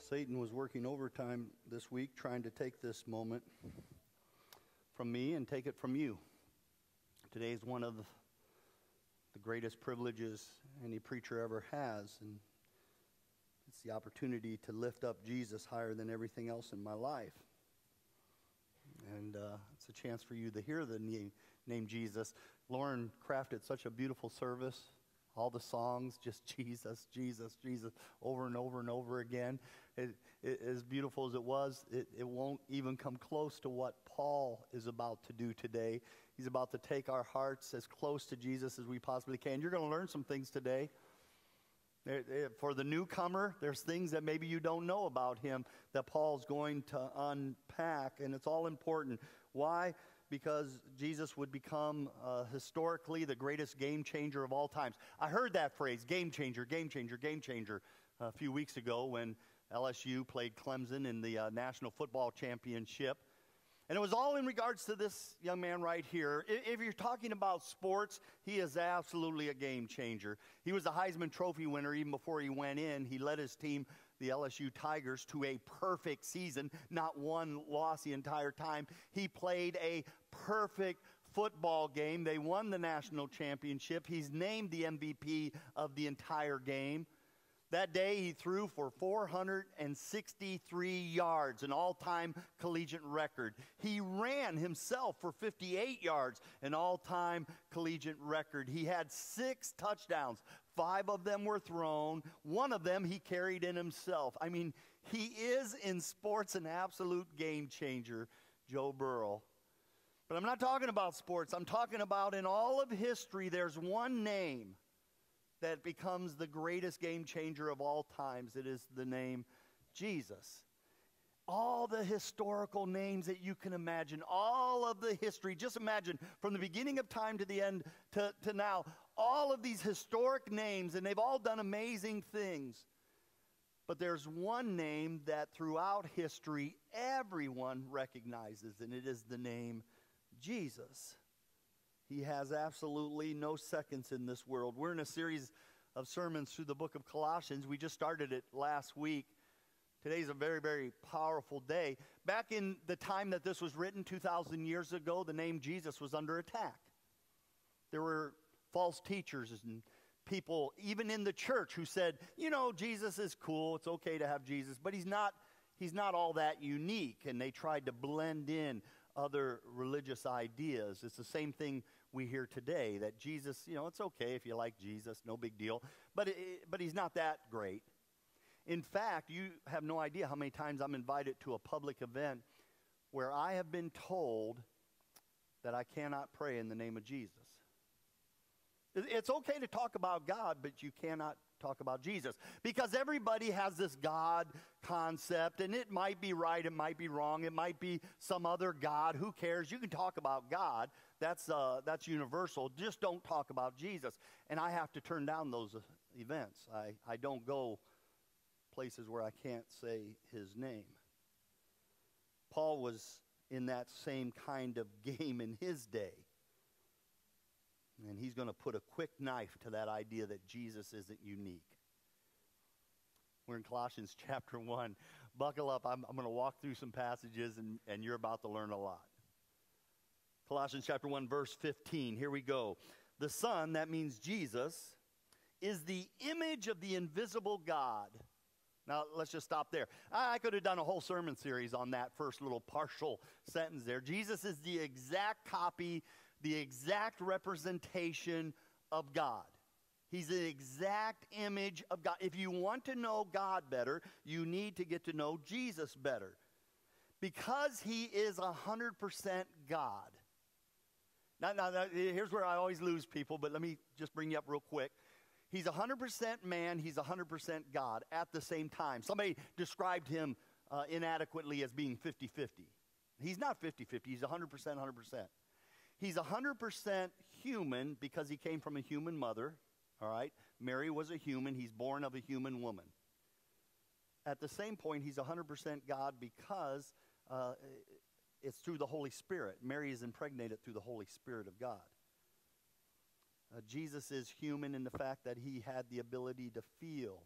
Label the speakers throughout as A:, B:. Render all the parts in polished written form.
A: Satan was working overtime this week trying to take this moment from me and take it from you. Today is one of the greatest privileges any preacher ever has, and it's the opportunity to lift up Jesus higher than everything else in my life. And it's a chance for you to hear the name Jesus. Lauren crafted such a beautiful service. All the songs, just Jesus, Jesus, Jesus, over and over and over again. As beautiful as it was, it won't even come close to what Paul is about to do today. He's about to take our hearts as close to Jesus as we possibly can. You're going to learn some things today. For the newcomer, there's things that maybe you don't know about him that Paul's going to unpack, and it's all important. Why? Because Jesus would become historically the greatest game changer of all times. I heard that phrase, game changer, game changer, game changer, a few weeks ago when LSU played Clemson in the National Football Championship. And it was all in regards to this young man right here. If you're talking about sports, he is absolutely a game changer. He was a Heisman Trophy winner even before he went in. He led his team, the LSU Tigers, to a perfect season, not one loss the entire time. He played a perfect football game. They won the national championship. He's named the MVP of the entire game. That day he threw for 463 yards, an all-time collegiate record. He ran himself for 58 yards, an all-time collegiate record. He had 6 touchdowns. 5 of them were thrown. 1 of them he carried in himself. I mean, he is in sports an absolute game changer, Joe Burrow. But I'm not talking about sports. I'm talking about in all of history, there's one name that becomes the greatest game changer of all times. It is the name Jesus. All the historical names that you can imagine, all of the history, just imagine from the beginning of time to the end to now, all of these historic names, and they've all done amazing things. But there's one name that throughout history everyone recognizes, and it is the name Jesus. He has absolutely no seconds in this world. We're in a series of sermons through the book of Colossians. We just started it last week. Today's a very, very powerful day. Back in the time that this was written, 2,000 years ago, the name Jesus was under attack. There were false teachers and people, even in the church, who said, you know, Jesus is cool. It's okay to have Jesus, but he's not all that unique. And they tried to blend in other religious ideas. It's the same thing we hear today, that Jesus, you know, it's okay if you like Jesus, no big deal, but he's not that great. In fact, you have no idea how many times I'm invited to a public event where I have been told that I cannot pray in the name of Jesus. It's okay to talk about God, but you cannot talk about Jesus, because everybody has this God concept, and it might be right, it might be wrong, it might be some other God. Who cares? You can talk about God. That's universal. Just don't talk about Jesus. And I have to turn down those events. I don't go places where I can't say his name. Paul was in that same kind of game in his day. And he's going to put a quick knife to that idea that Jesus isn't unique. We're in Colossians chapter 1. Buckle up. I'm going to walk through some passages, and you're about to learn a lot. Colossians chapter 1, verse 15. Here we go. The Son, that means Jesus, is the image of the invisible God. Now, let's just stop there. I could have done a whole sermon series on that first little partial sentence there. Jesus is the exact copy, the exact representation of God. He's the exact image of God. If you want to know God better, you need to get to know Jesus better, because he is 100% God. Now, here's where I always lose people, but let me just bring you up real quick. He's 100% man, he's 100% God at the same time. Somebody described him inadequately as being 50-50. He's not 50-50, he's 100%, 100%. He's 100% human because he came from a human mother, all right? Mary was a human. He's born of a human woman. At the same point, he's 100% God because it's through the Holy Spirit. Mary is impregnated through the Holy Spirit of God. Jesus is human in the fact that he had the ability to feel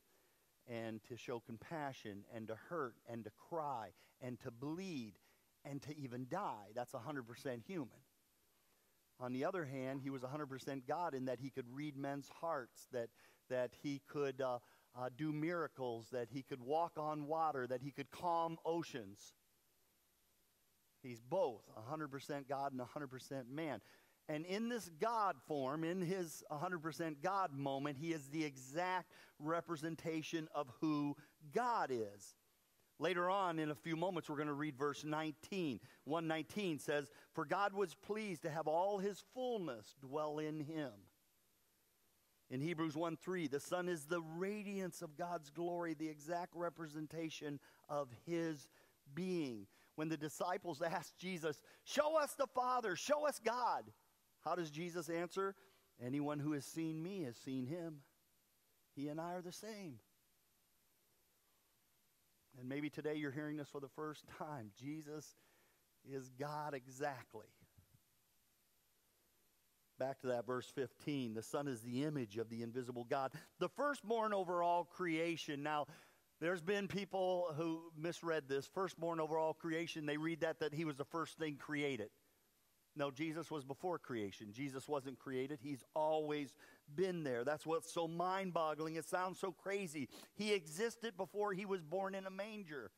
A: and to show compassion and to hurt and to cry and to bleed and to even die. That's 100% human. On the other hand, he was 100% God in that he could read men's hearts, that he could do miracles, that he could walk on water, that he could calm oceans. He's both 100% God and 100% man. And in this God form, in his 100% God moment, he is the exact representation of who God is. Later on, in a few moments, we're going to read verse 19. 1:19 says, "For God was pleased to have all his fullness dwell in him." In Hebrews 1:3, the Son is the radiance of God's glory, the exact representation of his being. When the disciples asked Jesus, "Show us the Father, show us God," how does Jesus answer? "Anyone who has seen me has seen him. He and I are the same." And maybe today you're hearing this for the first time. Jesus is God exactly. Back to that verse 15. The Son is the image of the invisible God, the firstborn over all creation. Now, there's been people who misread this. Firstborn over all creation, they read that he was the first thing created. No, Jesus was before creation. Jesus wasn't created. He's always been there. That's what's so mind-boggling. It sounds so crazy. He existed before he was born in a manger.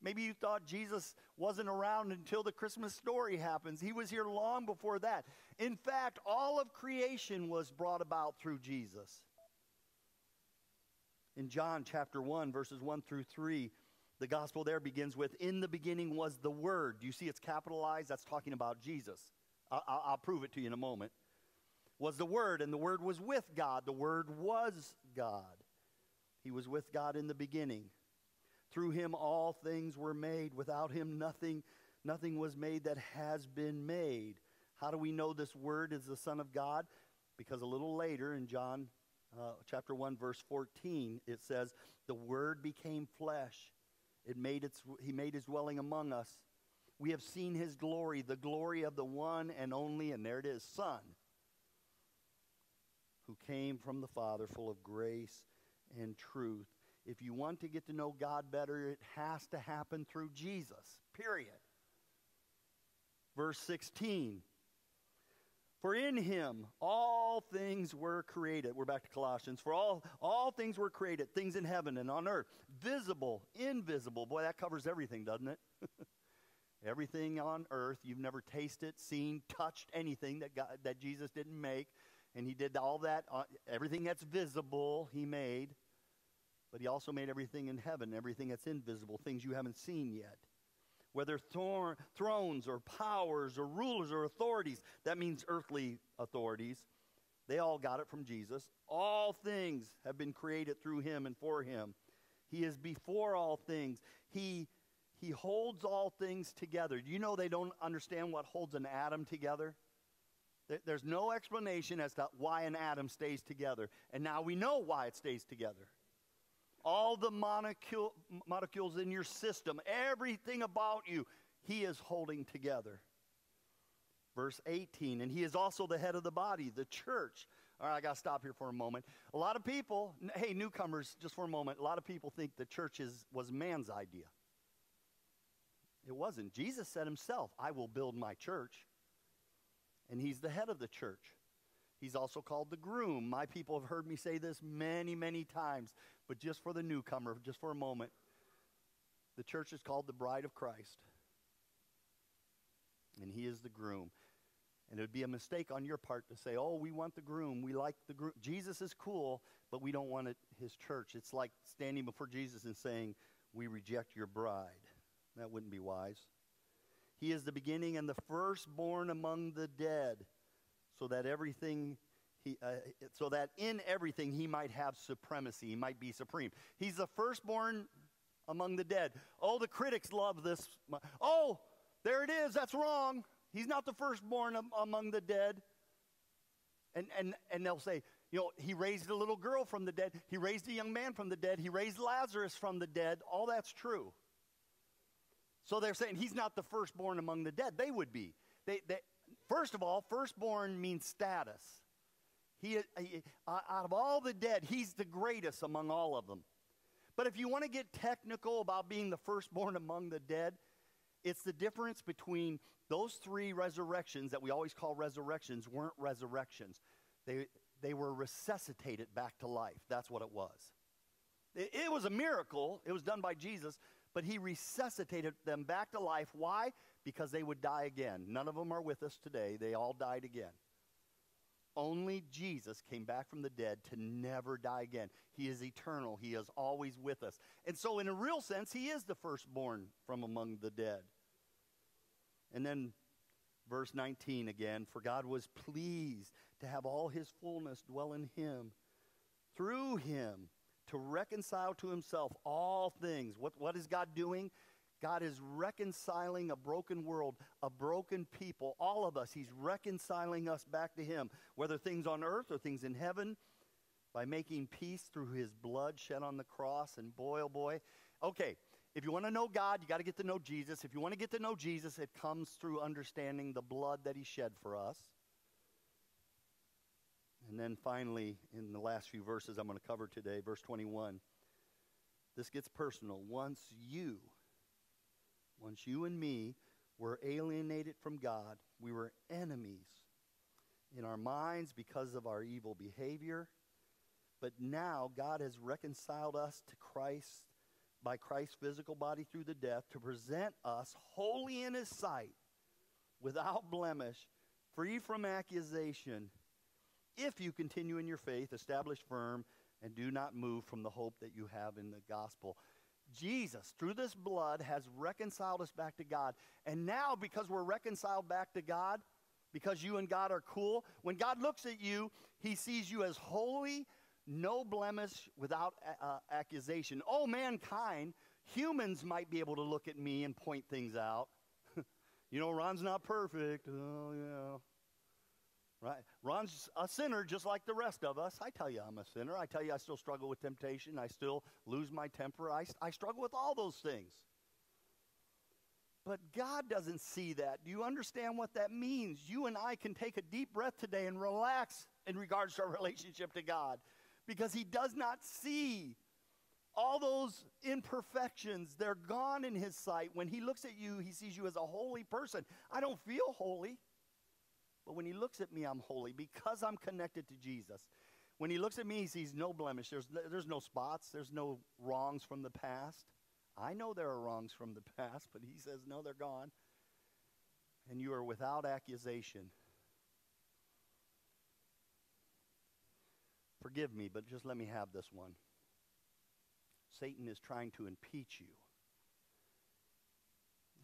A: Maybe you thought Jesus wasn't around until the Christmas story happens. He was here long before that. In fact, all of creation was brought about through Jesus. In John chapter 1, verses 1 through 3, the gospel there begins with, "In the beginning was the Word." Do you see it's capitalized? That's talking about Jesus. I'll prove it to you in a moment. "Was the Word, and the Word was with God. The Word was God. He was with God in the beginning. Through him all things were made. Without him nothing was made that has been made." How do we know this Word is the Son of God? Because a little later in John chapter 1, verse 14, it says, "The Word became flesh. He made his dwelling among us. We have seen his glory, the glory of the one and only," and there it is, Son, "who came from the Father, full of grace and truth." If you want to get to know God better, it has to happen through Jesus, period. Verse 16, "For in him all things were created." We're back to Colossians. "For all things were created, things in heaven and on earth, visible, invisible." Boy, that covers everything, doesn't it? Everything on earth. You've never tasted, seen, touched anything that Jesus didn't make. And he did all that. Everything that's visible, he made. But he also made everything in heaven, everything that's invisible, things you haven't seen yet. Whether thrones or powers or rulers or authorities, that means earthly authorities, they all got it from Jesus. All things have been created through him and for him. He is before all things. He holds all things together. Do you know they don't understand what holds an atom together? There's no explanation as to why an atom stays together. And now we know why it stays together. All the molecules in your system, everything about you, he is holding together. Verse 18, "And he is also the head of the body, the church." All right, I got to stop here for a moment. A lot of people, hey, newcomers, just for a moment, a lot of people think the church was man's idea. It wasn't. Jesus said himself, "I will build my church." And he's the head of the church. He's also called the groom. My people have heard me say this many, many times, but just for the newcomer, just for a moment, the church is called the bride of Christ. And he is the groom. And it would be a mistake on your part to say, "Oh, we want the groom. We like the groom. Jesus is cool, but we don't want his church." It's like standing before Jesus and saying, "We reject your bride." That wouldn't be wise. He is the beginning and the firstborn among the dead, so that in everything he might have supremacy. He might be supreme. He's the firstborn among the dead. Oh, the critics love this. Oh, there it is. That's wrong. He's not the firstborn among the dead. And they'll say, he raised a little girl from the dead. He raised a young man from the dead. He raised Lazarus from the dead. All that's true. So they're saying he's not the firstborn among the dead. They would be. First of all, firstborn means status. He out of all the dead, he's the greatest among all of them. But if you want to get technical about being the firstborn among the dead, it's the difference between those three resurrections that we always call resurrections weren't resurrections. They were resuscitated back to life. That's what it was. It was a miracle. It was done by Jesus, but he resuscitated them back to life. Why? Because they would die again. None of them are with us today. They all died again. Only Jesus came back from the dead to never die again. He is eternal. He is always with us. And so in a real sense, he is the firstborn from among the dead. And then verse 19 again, for God was pleased to have all his fullness dwell in him, through him, to reconcile to himself all things. What is God doing? God is reconciling a broken world, a broken people, all of us. He's reconciling us back to him, whether things on earth or things in heaven, by making peace through his blood shed on the cross. And boy, oh boy. Okay, if you want to know God, you got to get to know Jesus. If you want to get to know Jesus, it comes through understanding the blood that he shed for us. And then finally, in the last few verses I'm going to cover today, verse 21, this gets personal. Once you and me were alienated from God, we were enemies in our minds because of our evil behavior. But now God has reconciled us to Christ by Christ's physical body through the death to present us holy in his sight, without blemish, free from accusation, if you continue in your faith, establish firm, and do not move from the hope that you have in the gospel. Jesus, through this blood, has reconciled us back to God. And now, because we're reconciled back to God, because you and God are cool, when God looks at you, he sees you as holy, no blemish, without accusation. Oh, mankind, humans might be able to look at me and point things out. You know, Ron's not perfect. Oh, yeah. Right? Ron's a sinner just like the rest of us. I tell you I'm a sinner. I tell you I still struggle with temptation. I still lose my temper. I struggle with all those things. But God doesn't see that. Do you understand what that means? You and I can take a deep breath today and relax in regards to our relationship to God, because he does not see all those imperfections. They're gone in his sight. When he looks at you, he sees you as a holy person. I don't feel holy. But when he looks at me, I'm holy because I'm connected to Jesus. When he looks at me, he sees no blemish. There's no spots. There's no wrongs from the past. I know there are wrongs from the past, but he says, no, they're gone. And you are without accusation. Forgive me, but just let me have this one. Satan is trying to impeach you.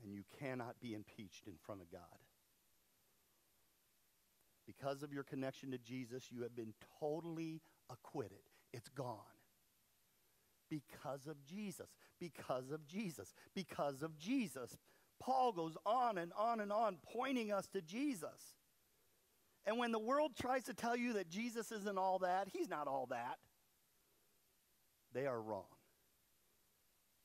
A: And you cannot be impeached in front of God. Because of your connection to Jesus, you have been totally acquitted. It's gone. Because of Jesus. Because of Jesus. Because of Jesus. Paul goes on and on and on, pointing us to Jesus. And when the world tries to tell you that Jesus isn't all that, he's not all that, they are wrong.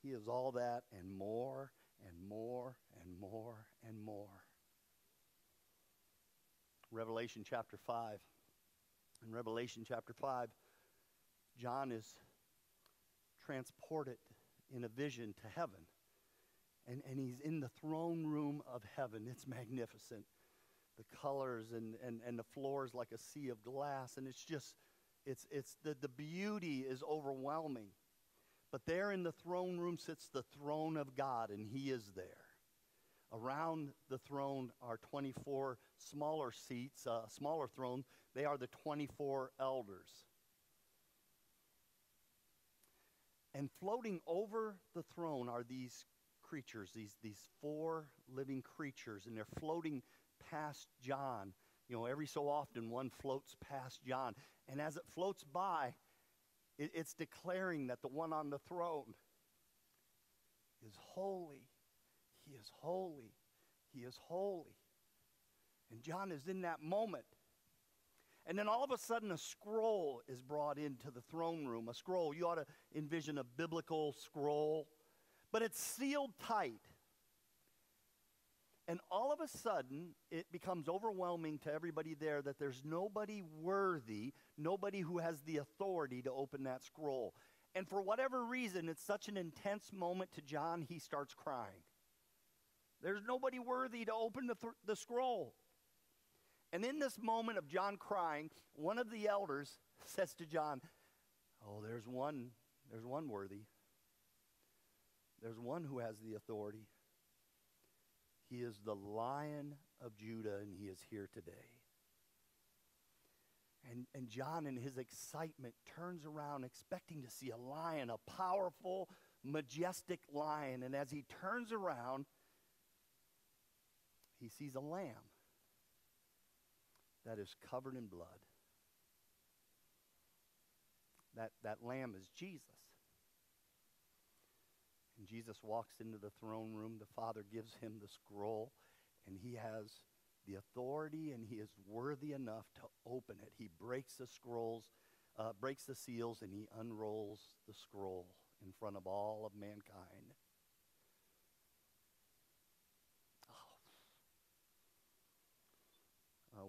A: He is all that and more and more and more and more. Revelation chapter 5. In Revelation chapter 5, John is transported in a vision to heaven. And he's in the throne room of heaven. It's magnificent. The colors and the floor is like a sea of glass. And it's just, the beauty is overwhelming. But there in the throne room sits the throne of God, and he is there. Around the throne are 24 smaller seats, smaller thrones. They are the 24 elders. And floating over the throne are these creatures, these four living creatures, and they're floating past John. You know, every so often one floats past John. And as it floats by, it's declaring that the one on the throne is holy. He is holy. He is holy. And John is in that moment. And then all of a sudden a scroll is brought into the throne room. A scroll. You ought to envision a biblical scroll. But it's sealed tight. And all of a sudden it becomes overwhelming to everybody there that there's nobody worthy, nobody who has the authority to open that scroll. And for whatever reason, it's such an intense moment to John, he starts crying. There's nobody worthy to open the scroll. And in this moment of John crying, one of the elders says to John, oh, there's one worthy. There's one who has the authority. He is the Lion of Judah, and he is here today. And John, in his excitement, turns around expecting to see a lion, a powerful, majestic lion. And as he turns around, he sees a lamb that is covered in blood. That lamb is Jesus. And Jesus walks into the throne room. The Father gives him the scroll, and he has the authority, and he is worthy enough to open it. He breaks the scrolls, breaks the seals, and he unrolls the scroll in front of all of mankind.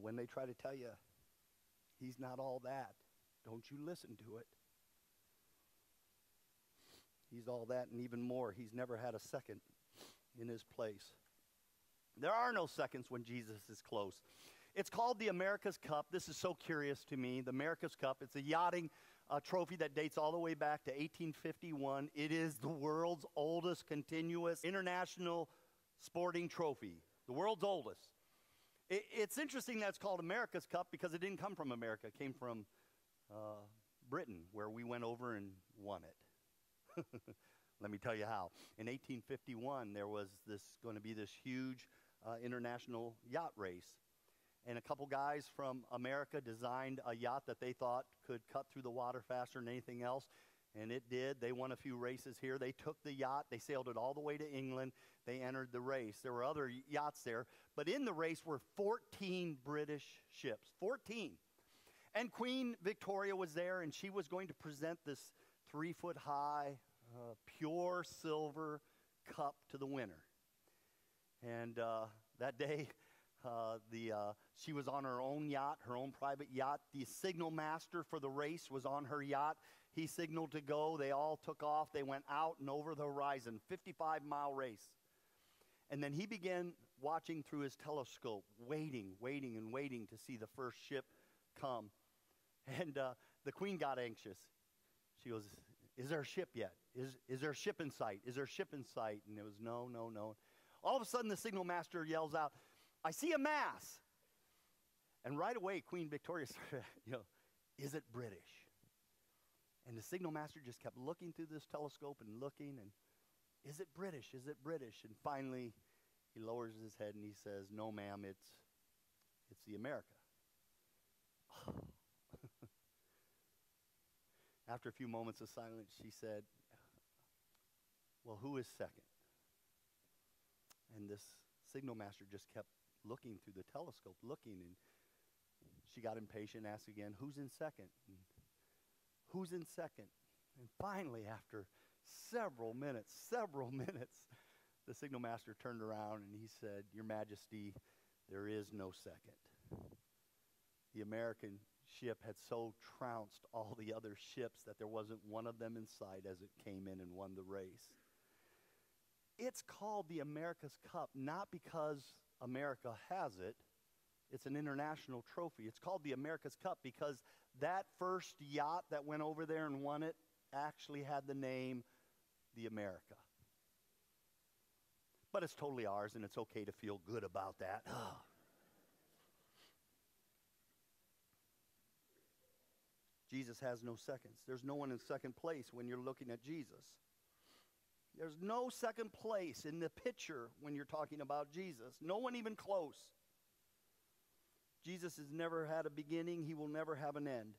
A: When they try to tell you he's not all that, don't you listen to it. He's all that and even more. He's never had a second in his place. There are no seconds when Jesus is close. It's called the America's Cup. This is so curious to me. The America's Cup. It's a yachting trophy that dates all the way back to 1851. It is the world's oldest continuous international sporting trophy. The world's oldest. It's interesting that it's called America's Cup because it didn't come from America. It came from Britain, where we went over and won it. Let me tell you how. In 1851, there was going to be this huge international yacht race. And a couple guys from America designed a yacht that they thought could cut through the water faster than anything else. And it did. They won a few races here. They took the yacht. They sailed it all the way to England. They entered the race. There were other yachts there. But in the race were 14 British ships. 14. And Queen Victoria was there, and she was going to present this 3-foot-high, pure silver cup to the winner. And that day, she was on her own yacht, her own private yacht. The signal master for the race was on her yacht. He signaled to go. They all took off. They went out and over the horizon, 55-mile race. And then he began watching through his telescope, waiting to see the first ship come. And the queen got anxious. She goes, is there a ship yet? Is there a ship in sight? Is there a ship in sight? And it was no. All of a sudden, the signal master yells out, I see a mass. And right away, Queen Victoria started, is it British? And the signal master just kept looking through this telescope and looking, and is it British? Is it British? And finally, he lowers his head and he says, no, ma'am, it's the America. After a few moments of silence, she said, well, who is second? And this signal master just kept looking through the telescope, looking, and she got impatient, asked again, who's in second? And who's in second? And finally, after several minutes, the signal master turned around and he said, Your Majesty, there is no second. The American ship had so trounced all the other ships that there wasn't one of them in sight as it came in and won the race. It's called the America's Cup, not because America has it. It's an international trophy. It's called the America's Cup because that first yacht that went over there and won it actually had the name the America. But it's totally ours, and it's okay to feel good about that. Jesus has no seconds. There's no one in second place when you're looking at Jesus. There's no second place in the picture when you're talking about Jesus. No one even close. Jesus has never had a beginning. He will never have an end.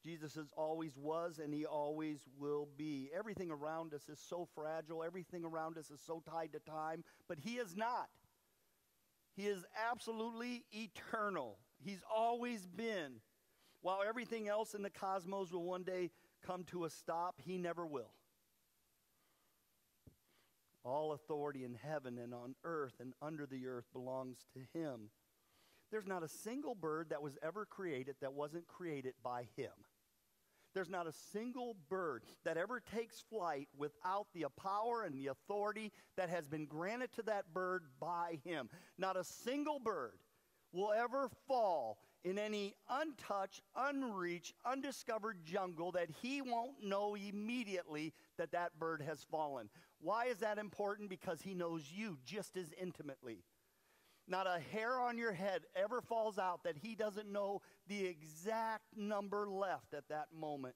A: Jesus has always was, and he always will be. Everything around us is so fragile. Everything around us is so tied to time, but he is not. He is absolutely eternal. He's always been. While everything else in the cosmos will one day come to a stop, he never will. All authority in heaven and on earth and under the earth belongs to him. There's not a single bird that was ever created that wasn't created by him. There's not a single bird that ever takes flight without the power and the authority that has been granted to that bird by him. Not a single bird will ever fall in any untouched, unreached, undiscovered jungle that he won't know immediately that that bird has fallen. Why is that important? Because he knows you just as intimately. Not a hair on your head ever falls out that he doesn't know the exact number left at that moment.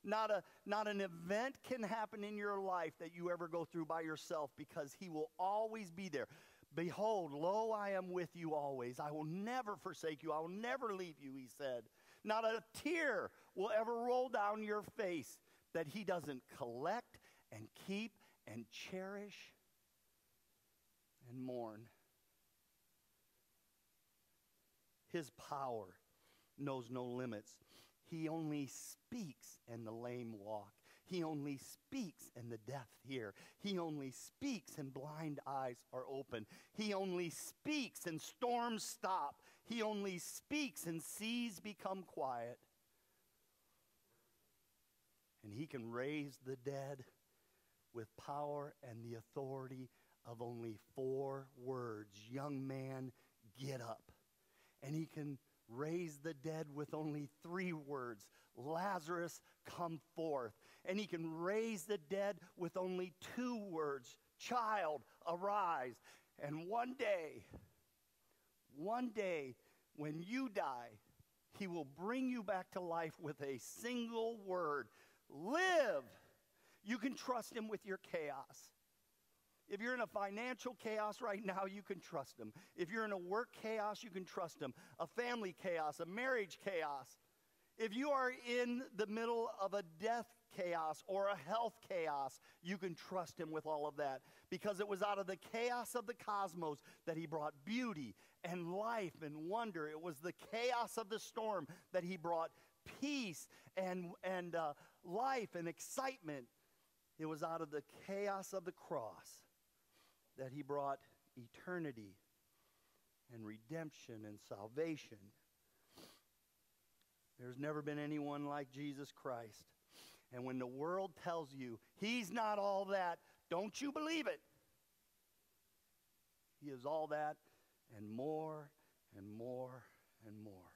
A: Not an event can happen in your life that you ever go through by yourself, because he will always be there. Behold, lo, I am with you always. I will never forsake you. I will never leave you, he said. Not a tear will ever roll down your face that he doesn't collect and keep and cherish and mourn. His power knows no limits. He only speaks and the lame walk. He only speaks and the deaf hear. He only speaks and blind eyes are open. He only speaks and storms stop. He only speaks and seas become quiet. And he can raise the dead with power and the authority of only 4 words. Young man, get up. And he can raise the dead with only 3 words. Lazarus, come forth. And he can raise the dead with only 2 words. Child, arise. And one day, when you die, he will bring you back to life with a single word. Live. You can trust him with your chaos. If you're in a financial chaos right now, you can trust him. If you're in a work chaos, you can trust him. A family chaos, a marriage chaos. If you are in the middle of a death chaos or a health chaos, you can trust him with all of that. Because it was out of the chaos of the cosmos that he brought beauty and life and wonder. It was the chaos of the storm that he brought peace and life and excitement. It was out of the chaos of the cross that he brought eternity and redemption and salvation. There's never been anyone like Jesus Christ. And when the world tells you he's not all that, don't you believe it. He is all that and more and more and more.